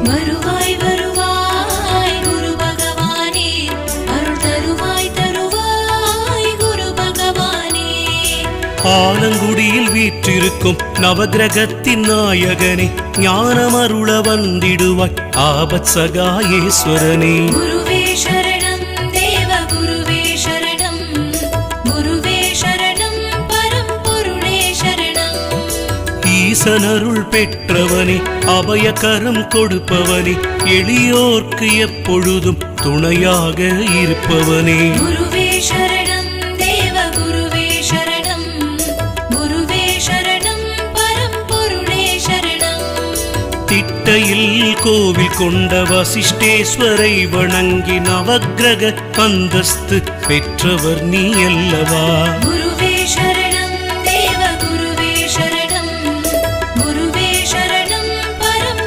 வருவாய் வருவாய் குரு பகவானே, அருள் தருவாய் தருவாய் குரு பகவானே. ஆலங்குடியில் வீற்றிருக்கும் நவகிரகத்தின் நாயகனே, ஞானமருள வந்திடுவாய் ஆபத் சகாயேஸ்வரனே. குருவே சரணம் தேவ குருவே சரணம், குருவே சரணம் பரம்பொருளே சரணம். ஈசனருள் பெற்றவனே, அபயகரம் கொடுப்பவனே, எளியோர்க்கு எப்பொழுதும் துணையாக இருப்பவனே. குருவே சரணம் தேவ குருவே சரணம், குருவே சரணம் பரம்பொருளே சரணம். திட்டையில் கோவில் கொண்ட வசிஷ்டேஸ்வரை வணங்கி நவக்கிரக அந்தஸ்து பெற்றவர் நீ அல்லவா. குருவே